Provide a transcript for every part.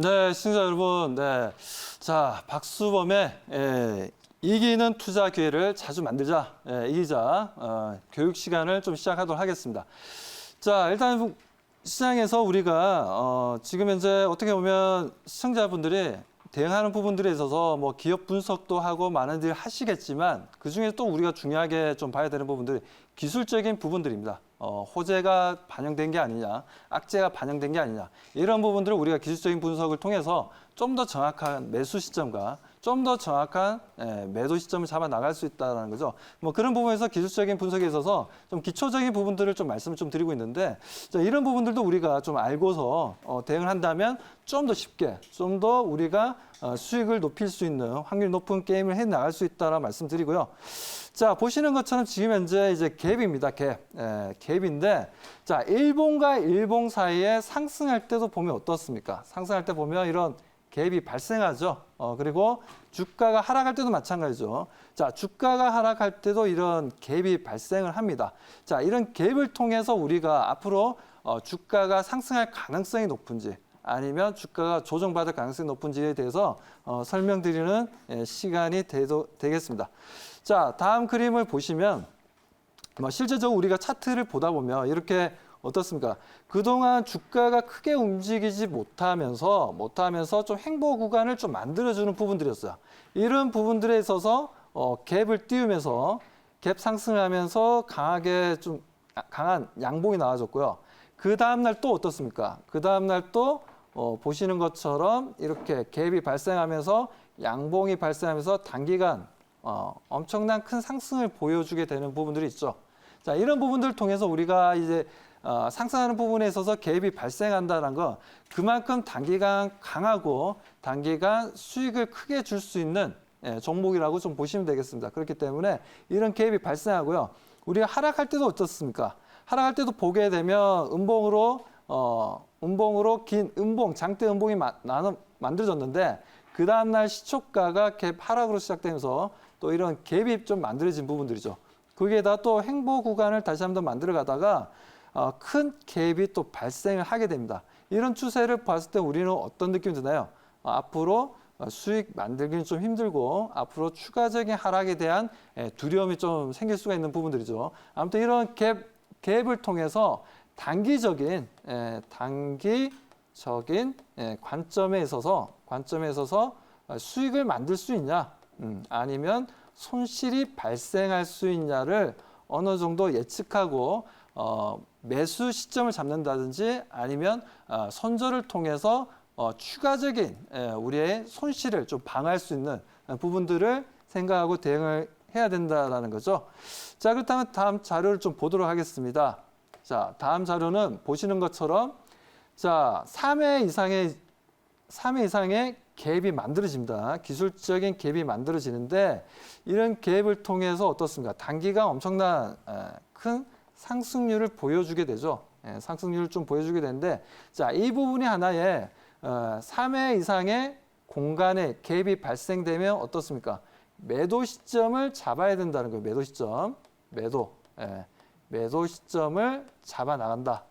네, 시청자 여러분, 네, 자 박수범의 이기는 투자 기회를 자주 만들자, 이기자 교육 시간을 좀 시작하도록 하겠습니다. 자, 일단 시장에서 우리가 지금 현재 어떻게 보면 시청자분들이 대응하는 부분들에 있어서 뭐 기업 분석도 하고 많은 일 하시겠지만 그 중에 또 우리가 중요하게 좀 봐야 되는 부분들이 기술적인 부분들입니다. 호재가 반영된 게 아니냐, 악재가 반영된 게 아니냐 이런 부분들을 우리가 기술적인 분석을 통해서 좀 더 정확한 매수 시점과 좀 더 정확한 매도 시점을 잡아 나갈 수 있다는 거죠. 뭐 그런 부분에서 기술적인 분석에 있어서 좀 기초적인 부분들을 좀 말씀을 좀 드리고 있는데 자, 이런 부분들도 우리가 좀 알고서 대응을 한다면 좀 더 쉽게, 좀 더 우리가 수익을 높일 수 있는 확률 높은 게임을 해 나갈 수 있다라는 말씀드리고요. 자, 보시는 것처럼 지금 현재 이제 갭입니다. 갭인데 자, 일봉과 일봉 사이에 상승할 때도 보면 어떻습니까? 상승할 때 보면 이런 갭이 발생하죠. 그리고 주가가 하락할 때도 마찬가지죠. 자, 주가가 하락할 때도 이런 갭이 발생을 합니다. 자, 이런 갭을 통해서 우리가 앞으로 주가가 상승할 가능성이 높은지 아니면 주가가 조정받을 가능성이 높은지에 대해서 설명드리는 시간이 되겠습니다. 자, 다음 그림을 보시면 실제적으로 우리가 차트를 보다 보면 이렇게 어떻습니까? 그동안 주가가 크게 움직이지 못하면서 좀 행보 구간을 좀 만들어주는 부분들이었어요. 이런 부분들에 있어서 갭을 띄우면서 갭 상승을 하면서 강하게 좀 강한 양봉이 나와줬고요. 그 다음날 또 어떻습니까? 그 다음날 또 보시는 것처럼 이렇게 갭이 발생하면서 양봉이 발생하면서 단기간 엄청난 큰 상승을 보여주게 되는 부분들이 있죠. 자, 이런 부분들을 통해서 우리가 이제 상승하는 부분에 있어서 갭이 발생한다는 건 그만큼 단기간 강하고 단기간 수익을 크게 줄 수 있는 종목이라고 좀 보시면 되겠습니다. 그렇기 때문에 이런 갭이 발생하고요. 우리가 하락할 때도 어떻습니까? 하락할 때도 보게 되면 음봉으로 긴 음봉, 장대 음봉이 만들어졌는데 그 다음날 시초가가 갭 하락으로 시작되면서 또 이런 갭이 좀 만들어진 부분들이죠. 거기에다 또 행보 구간을 다시 한번 만들어 가다가 큰 갭이 또 발생을 하게 됩니다. 이런 추세를 봤을 때 우리는 어떤 느낌이 드나요? 앞으로 수익 만들기는 좀 힘들고 앞으로 추가적인 하락에 대한 두려움이 좀 생길 수가 있는 부분들이죠. 아무튼 이런 갭을 통해서 단기적인 관점에 있어서 수익을 만들 수 있냐, 아니면 손실이 발생할 수 있냐를 어느 정도 예측하고 매수 시점을 잡는다든지 아니면 손절을 통해서 추가적인 우리의 손실을 좀 방어할 수 있는 부분들을 생각하고 대응을 해야 된다는 거죠. 자, 그렇다면 다음 자료를 좀 보도록 하겠습니다. 자, 다음 자료는 보시는 것처럼 자, 3회 이상의 갭이 만들어집니다. 기술적인 갭이 만들어지는데 이런 갭을 통해서 어떻습니까? 단기간 엄청난 큰 상승률을 보여주게 되죠. 상승률을 좀 보여주게 되는데 자, 이 부분이 하나의 3회 이상의 공간에 갭이 발생되면 어떻습니까? 매도 시점을 잡아야 된다는 거예요. 매도 시점. 매도 시점을 잡아 나간다.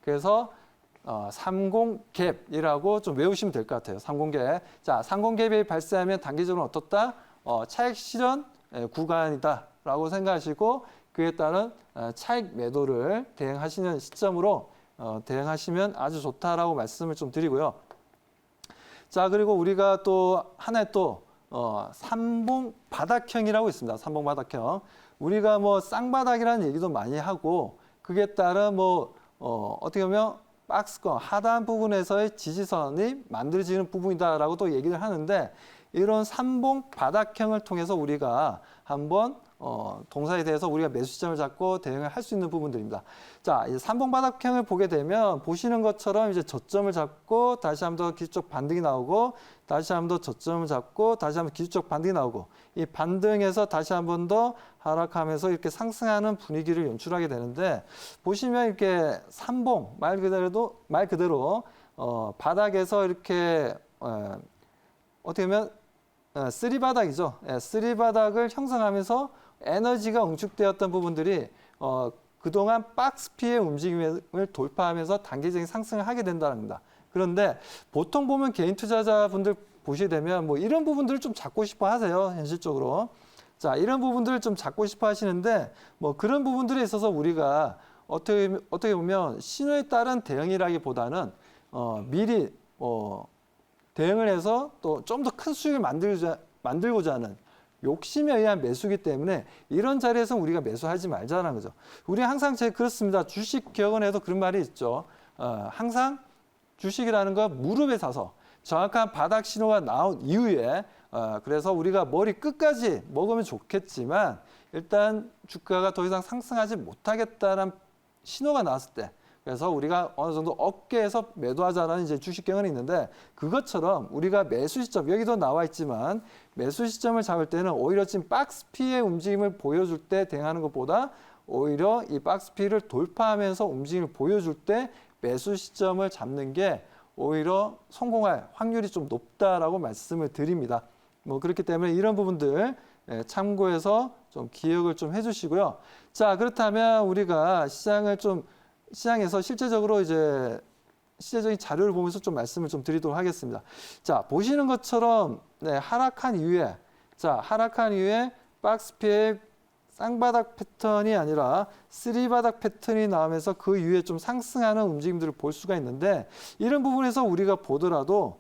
그래서 30갭이라고 좀 외우시면 될 것 같아요. 30갭. 자, 30갭이 발생하면 단기적으로 어떻다? 차익 실현 구간이다라고 생각하시고 그에 따른 차익 매도를 대응하시는 시점으로 대응하시면 아주 좋다라고 말씀을 좀 드리고요. 자, 그리고 우리가 또 하나의 또 삼봉 바닥형이라고 있습니다. 삼봉 바닥형. 우리가 뭐 쌍바닥이라는 얘기도 많이 하고 그에 따른 어떻게 보면 박스권 하단 부분에서의 지지선이 만들어지는 부분이다라고 또 얘기를 하는데 이런 삼봉 바닥형을 통해서 우리가 한번 동사에 대해서 우리가 매수 시점을 잡고 대응을 할 수 있는 부분들입니다. 자, 이 삼봉 바닥형을 보게 되면 보시는 것처럼 이제 저점을 잡고 다시 한번 더 기술적 반등이 나오고 다시 한번 더 저점을 잡고 다시 한번 기술적 반등이 나오고 이 반등에서 다시 한번 더 하락하면서 이렇게 상승하는 분위기를 연출하게 되는데 보시면 이렇게 삼봉 말 그대로 바닥에서 이렇게 어떻게 보면 쓰리바닥이죠. 쓰리바닥을 형성하면서 에너지가 응축되었던 부분들이 그동안 박스피의 움직임을 돌파하면서 단기적인 상승을 하게 된다는 겁니다. 그런데 보통 보면 개인 투자자분들 보시게 되면 뭐 이런 부분들을 좀 잡고 싶어 하세요, 현실적으로. 자, 이런 부분들을 좀 잡고 싶어 하시는데 뭐 그런 부분들에 있어서 우리가 어떻게 보면 신호에 따른 대응이라기보다는 미리 대응을 해서 또 좀 더 큰 수익을 만들고자 하는 욕심에 의한 매수기 때문에 이런 자리에서 우리가 매수하지 말자는 거죠. 우리 항상 그렇습니다. 주식 격언에도 그런 말이 있죠. 항상 주식이라는 건 무릎에 사서 정확한 바닥 신호가 나온 이후에 그래서 우리가 머리 끝까지 먹으면 좋겠지만 일단 주가가 더 이상 상승하지 못하겠다는 신호가 나왔을 때 그래서 우리가 어느 정도 어깨에서 매도하자라는 이제 주식 경험이 있는데 그것처럼 우리가 매수 시점 여기도 나와 있지만 매수 시점을 잡을 때는 오히려 지금 박스 P의 움직임을 보여줄 때 대응하는 것보다 오히려 이 박스 P를 돌파하면서 움직임을 보여줄 때 매수 시점을 잡는 게 오히려 성공할 확률이 좀 높다라고 말씀을 드립니다. 뭐 그렇기 때문에 이런 부분들 참고해서 좀 기억을 좀 해주시고요. 자, 그렇다면 우리가 시장에서 실제적으로 이제 시제적인 자료를 보면서 좀 말씀을 좀 드리도록 하겠습니다. 자, 보시는 것처럼 하락한 이후에 박스피의 쌍바닥 패턴이 아니라 쓰리바닥 패턴이 나오면서 그 이후에 좀 상승하는 움직임들을 볼 수가 있는데 이런 부분에서 우리가 보더라도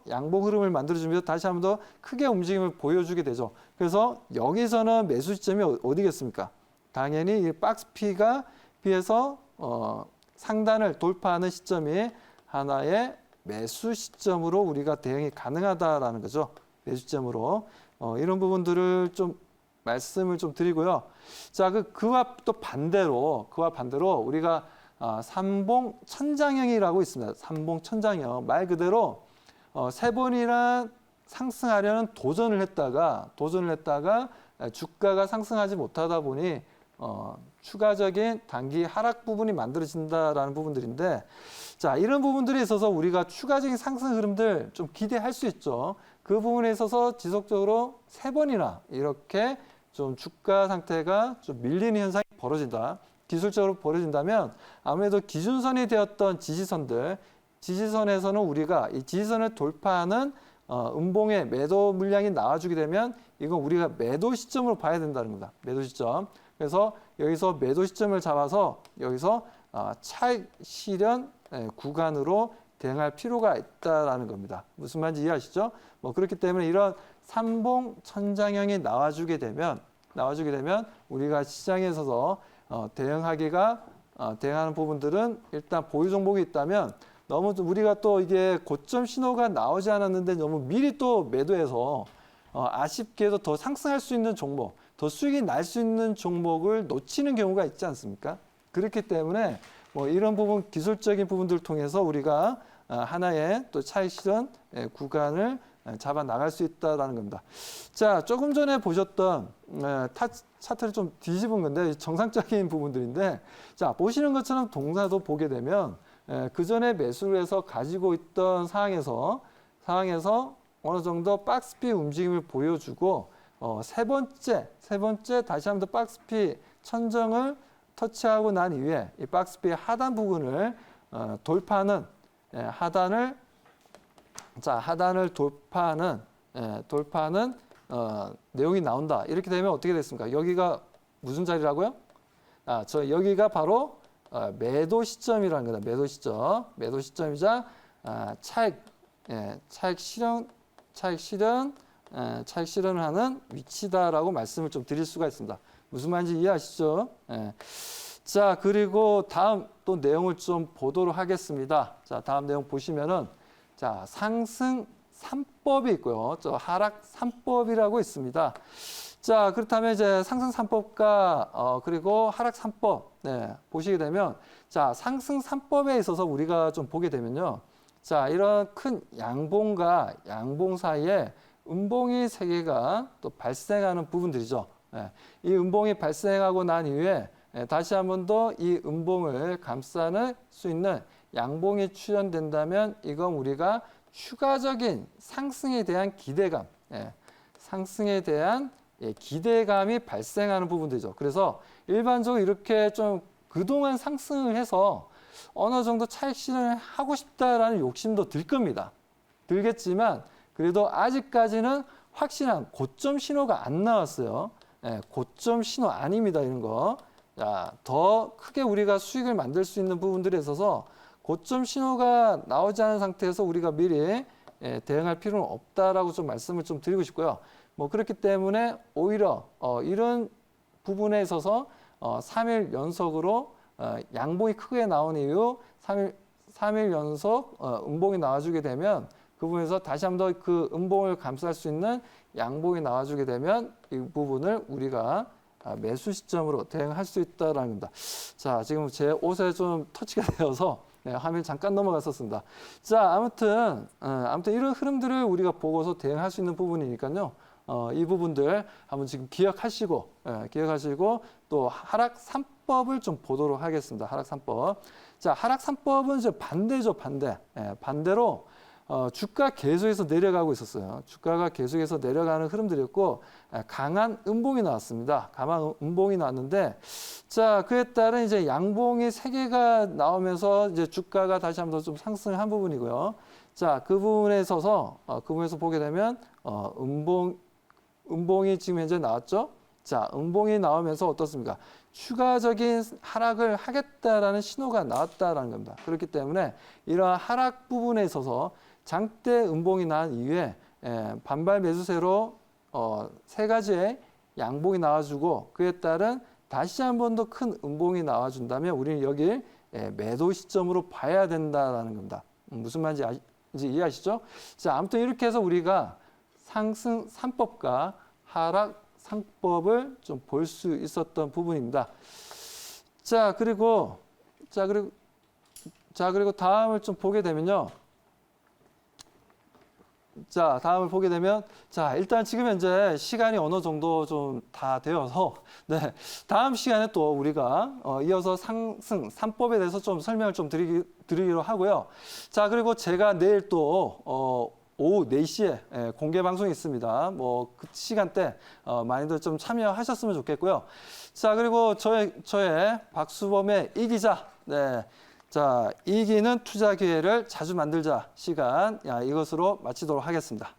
양봉 흐름을 만들어주면서 다시 한 번 더 크게 움직임을 보여주게 되죠. 그래서 여기서는 매수 시점이 어디겠습니까? 당연히 이 박스피가 비해서 상단을 돌파하는 시점이 하나의 매수 시점으로 우리가 대응이 가능하다라는 거죠. 매수 시점으로 이런 부분들을 좀 말씀을 좀 드리고요. 자, 그와 반대로 우리가 삼봉 천장형이라고 있습니다. 삼봉 천장형 말 그대로 세 번이나 상승하려는 도전을 했다가 주가가 상승하지 못하다 보니 추가적인 단기 하락 부분이 만들어진다라는 부분들인데 자, 이런 부분들에 있어서 우리가 추가적인 상승 흐름들 좀 기대할 수 있죠. 그 부분에 있어서 지속적으로 세 번이나 이렇게 좀 주가 상태가 좀 밀리는 현상이 벌어진다. 기술적으로 벌어진다면 아무래도 기준선이 되었던 지지선에서는 우리가 이 지지선을 돌파하는 음봉의 매도 물량이 나와주게 되면 이건 우리가 매도 시점으로 봐야 된다는 겁니다. 매도 시점. 그래서 여기서 매도 시점을 잡아서 여기서 차익 실현 구간으로 대응할 필요가 있다라는 겁니다. 무슨 말인지 이해하시죠? 뭐 그렇기 때문에 이런 삼봉 천장형이 나와주게 되면 우리가 시장에 서서 대응하는 부분들은 일단 보유 종목이 있다면 너무 우리가 또 이게 고점 신호가 나오지 않았는데 너무 미리 또 매도해서 아쉽게도 더 상승할 수 있는 종목, 더 수익이 날 수 있는 종목을 놓치는 경우가 있지 않습니까? 그렇기 때문에 뭐 이런 부분 기술적인 부분들을 통해서 우리가 하나의 또 차익 실현 구간을 잡아 나갈 수 있다라는 겁니다. 자, 조금 전에 보셨던 차트를 좀 뒤집은 건데 정상적인 부분들인데 자, 보시는 것처럼 동사도 보게 되면 그 전에 매수를 해서 가지고 있던 상황에서 어느 정도 박스피 움직임을 보여주고 세 번째 다시 한번 더 박스피 천정을 터치하고 난 이후에 이 박스피의 하단 부분을 돌파하는 하단을 돌파하는 내용이 나온다. 이렇게 되면 어떻게 됐습니까? 여기가 무슨 자리라고요? 여기가 바로 매도 시점이라는 거다. 매도 시점이자 차익 실현을 하는 위치다라고 말씀을 좀 드릴 수가 있습니다. 무슨 말인지 이해하시죠? 자, 그리고 다음 또 내용을 좀 보도록 하겠습니다. 자, 다음 내용 보시면은 자, 상승 3법이 있고요. 저 하락 3법이라고 있습니다. 자, 그렇다면 이제 상승 3법과 그리고 하락 3법 보시게 되면 자, 상승 3법에 있어서 우리가 좀 보게 되면요. 자, 이런 큰 양봉과 양봉 사이에 음봉이 세 개가 또 발생하는 부분들이죠. 이 음봉이 발생하고 난 이후에 다시 한 번 더 이 음봉을 감싸는 수 있는 양봉이 출현된다면 이건 우리가 추가적인 상승에 대한 기대감, 기대감이 발생하는 부분들이죠. 그래서 일반적으로 이렇게 좀 그동안 상승을 해서 어느 정도 차익 실현을 하고 싶다라는 욕심도 들 겁니다. 들겠지만 그래도 아직까지는 확실한 고점 신호가 안 나왔어요. 예, 고점 신호 아닙니다, 이런 거. 자, 더 크게 우리가 수익을 만들 수 있는 부분들에 있어서 고점 신호가 나오지 않은 상태에서 우리가 미리 대응할 필요는 없다라고 좀 말씀을 좀 드리고 싶고요. 뭐 그렇기 때문에 오히려 이런 부분에 있어서 3일 연속으로 양봉이 크게 나온 이후 3일 연속 음봉이 나와주게 되면 그 부분에서 다시 한번 더 그 음봉을 감쌀 수 있는 양봉이 나와주게 되면 이 부분을 우리가 매수 시점으로 대응할 수 있다라는 겁니다. 자, 지금 제 옷에 좀 터치가 되어서 화면 잠깐 넘어갔었습니다. 자, 아무튼 이런 흐름들을 우리가 보고서 대응할 수 있는 부분이니까요. 이 부분들 한번 지금 기억하시고 또 하락 3법을 좀 보도록 하겠습니다. 하락 3법. 자, 하락 3법은 이제 반대죠, 반대. 반대로 주가 계속해서 내려가고 있었어요. 주가가 계속해서 내려가는 흐름들이었고 강한 음봉이 나왔습니다. 강한 음봉이 나왔는데 자, 그에 따른 이제 양봉이 3개가 나오면서 이제 주가가 다시 한번 더 좀 상승을 한 부분이고요. 자, 그 부분에 있어서 그 부분에서 보게 되면 음봉이 지금 현재 나왔죠. 자, 음봉이 나오면서 어떻습니까? 추가적인 하락을 하겠다라는 신호가 나왔다라는 겁니다. 그렇기 때문에 이러한 하락 부분에 있어서 장대 음봉이 난 이후에 반발 매수세로 3가지의 양봉이 나와주고 그에 따른 다시 한 번 더 큰 음봉이 나와준다면 우리는 여기 매도 시점으로 봐야 된다라는 겁니다. 무슨 말인지 이해하시죠? 자, 아무튼 이렇게 해서 우리가 상승 3법과 하락 3법을 좀 볼 수 있었던 부분입니다. 자, 그리고 다음을 좀 보게 되면요. 자, 다음을 보게 되면 자, 일단 지금 현재 시간이 어느 정도 좀 다 되어서 다음 시간에 또 우리가 이어서 상승 3법에 대해서 좀 설명을 좀 드리기로 하고요. 자, 그리고 제가 내일 또 오후 4시에 공개 방송이 있습니다. 뭐 그 시간대 많이들 좀 참여하셨으면 좋겠고요. 자, 그리고 저의 박수범의 이기자. 자, 이기는 투자 기회를 자주 만들자 시간 이것으로 마치도록 하겠습니다.